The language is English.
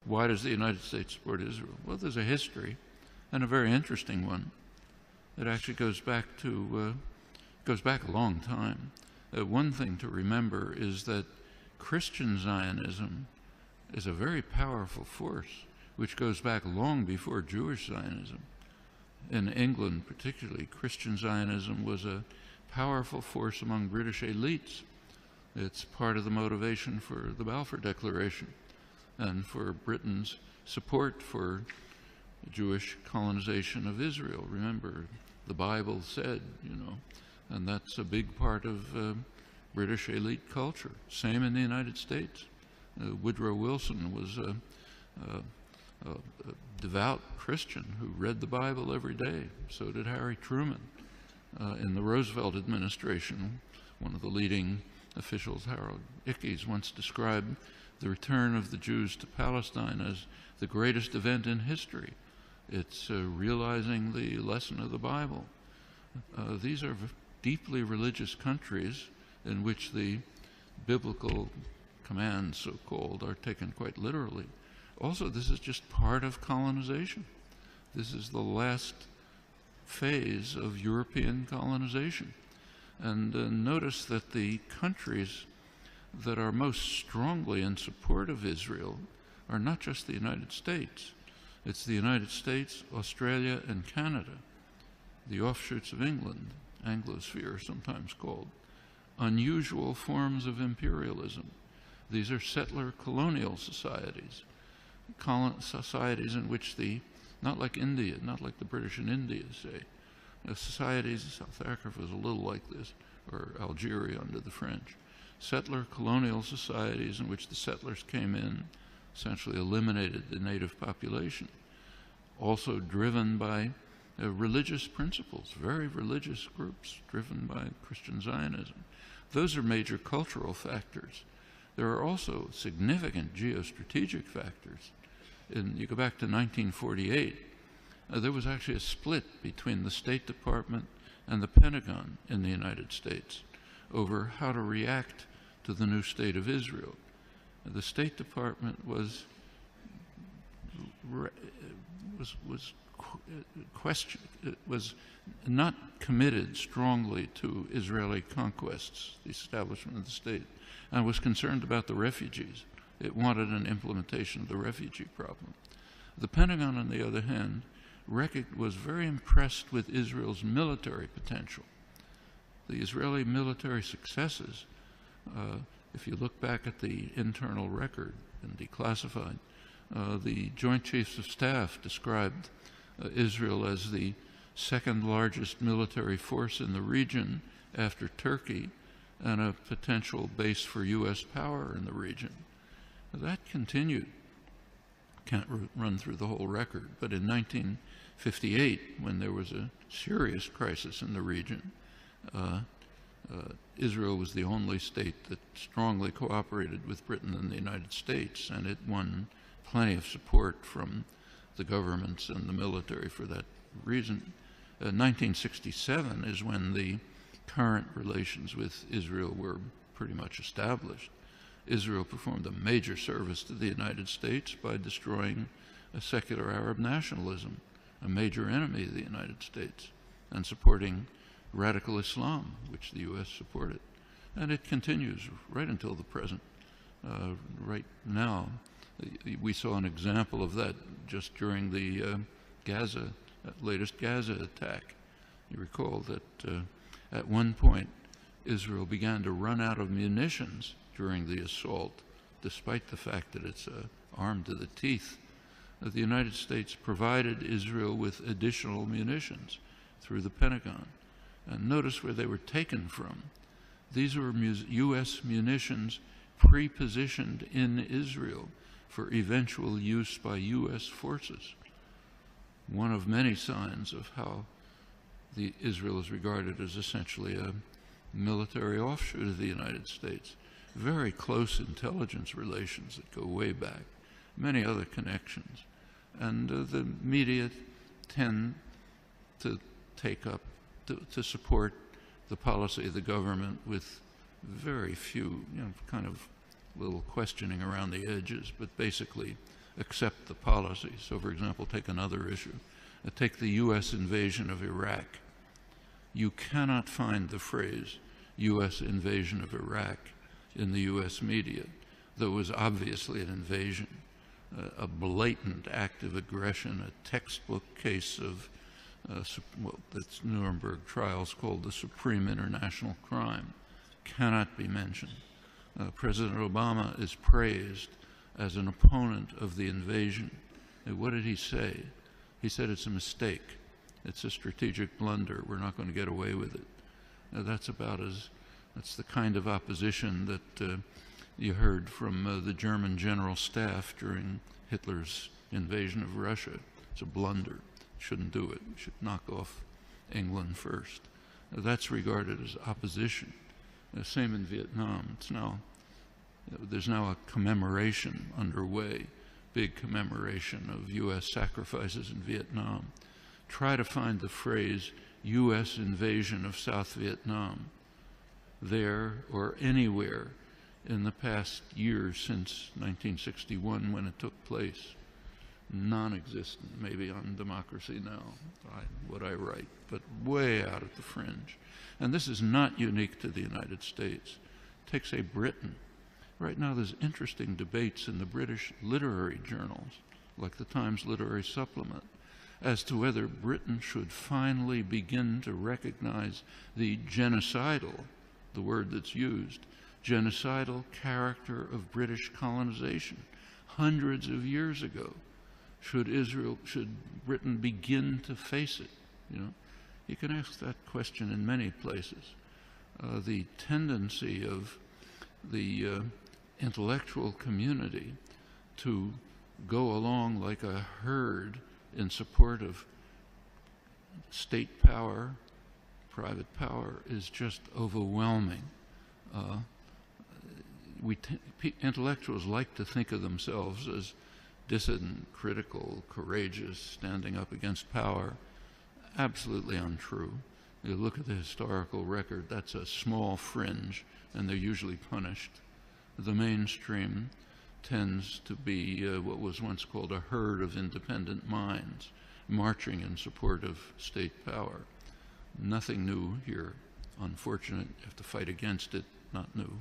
Why does the United States support Israel? Well, there's a history, and a very interesting one. It actually goes back a long time. One thing to remember is that Christian Zionism is a very powerful force, which goes back long before Jewish Zionism. In England particularly, Christian Zionism was a powerful force among British elites. It's part of the motivation for the Balfour Declaration and for Britain's support for Jewish colonization of Israel. Remember, the Bible said, and that's a big part of British elite culture. Same in the United States. Woodrow Wilson was a devout Christian who read the Bible every day. So did Harry Truman. In the Roosevelt administration, one of the leading officials, Harold Ickes, once described the return of the Jews to Palestine as the greatest event in history. It's realizing the lesson of the Bible. These are deeply religious countries in which the biblical commands, so-called, are taken quite literally. Also, this is just part of colonization. This is the last phase of European colonization. And notice that the countries that are most strongly in support of Israel are not just the United States. It's the United States, Australia, and Canada, the offshoots of England, Anglosphere sometimes called, unusual forms of imperialism. These are settler colonial societies, societies in which not like India, not like the British in India, say, societies, South Africa was a little like this, or Algeria under the French, settler colonial societies in which the settlers came in, essentially eliminated the native population, also driven by religious principles, very religious groups driven by Christian Zionism. Those are major cultural factors. There are also significant geostrategic factors. You go back to 1948, there was actually a split between the State Department and the Pentagon in the United States over how to react to the new state of Israel. The State Department was not committed strongly to Israeli conquests, the establishment of the state, and was concerned about the refugees. It wanted an implementation of the refugee problem. The Pentagon, on the other hand, was very impressed with Israel's military potential. The Israeli military successes, if you look back at the internal record and declassified, the Joint Chiefs of Staff described Israel as the second largest military force in the region after Turkey and a potential base for U.S. power in the region. That continued. Can't run through the whole record, but in 1958, when there was a serious crisis in the region, Israel was the only state that strongly cooperated with Britain and the United States, and it won plenty of support from the governments and the military for that reason. 1967 is when the current relations with Israel were pretty much established. Israel performed a major service to the United States by destroying a secular Arab nationalism, a major enemy of the United States, and supporting radical Islam, which the U.S. supported. And it continues right until the present. Right now, we saw an example of that just during the latest Gaza attack. You recall that at one point, Israel began to run out of munitions during the assault, despite the fact that it's armed to the teeth. The United States provided Israel with additional munitions through the Pentagon. And notice where they were taken from. These were U.S. munitions pre-positioned in Israel for eventual use by U.S. forces. One of many signs of how Israel is regarded as essentially a military offshoot of the United States. Very close intelligence relations that go way back, many other connections. And the media tend to take up, to support the policy of the government with very few, kind of little questioning around the edges, but basically accept the policy. So, for example, take another issue. Take the US invasion of Iraq. You cannot find the phrase US invasion of Iraq in the US media, though it was obviously an invasion, a blatant act of aggression, a textbook case of what the Nuremberg trials called the supreme international crime, cannot be mentioned. President Obama is praised as an opponent of the invasion. And what did he say? He said it's a mistake. It's a strategic blunder. We're not going to get away with it. That's the kind of opposition that you heard from the German general staff during Hitler's invasion of Russia. It's a blunder. Shouldn't do it. We should knock off England first. That's regarded as opposition. Same in Vietnam. There's now a commemoration underway, big commemoration of U.S. sacrifices in Vietnam. Try to find the phrase U.S. invasion of South Vietnam there or anywhere in the past year since 1961 when it took place. Non-existent, maybe on Democracy Now, what I write, but way out at the fringe. And this is not unique to the United States. Take, say, Britain. Right now there's interesting debates in the British literary journals, like the Times Literary Supplement, as to whether Britain should finally begin to recognize the genocidal, the word that's used, genocidal character of British colonization hundreds of years ago. Should Britain begin to face it? You can ask that question in many places. The tendency of the intellectual community to go along like a herd in support of state power, private power, is just overwhelming. Intellectuals like to think of themselves as dissident, critical, courageous, standing up against power. Absolutely untrue. You look at the historical record, that's a small fringe, and they're usually punished. The mainstream tends to be what was once called a herd of independent minds, marching in support of state power. Nothing new here. Unfortunate, you have to fight against it, not new.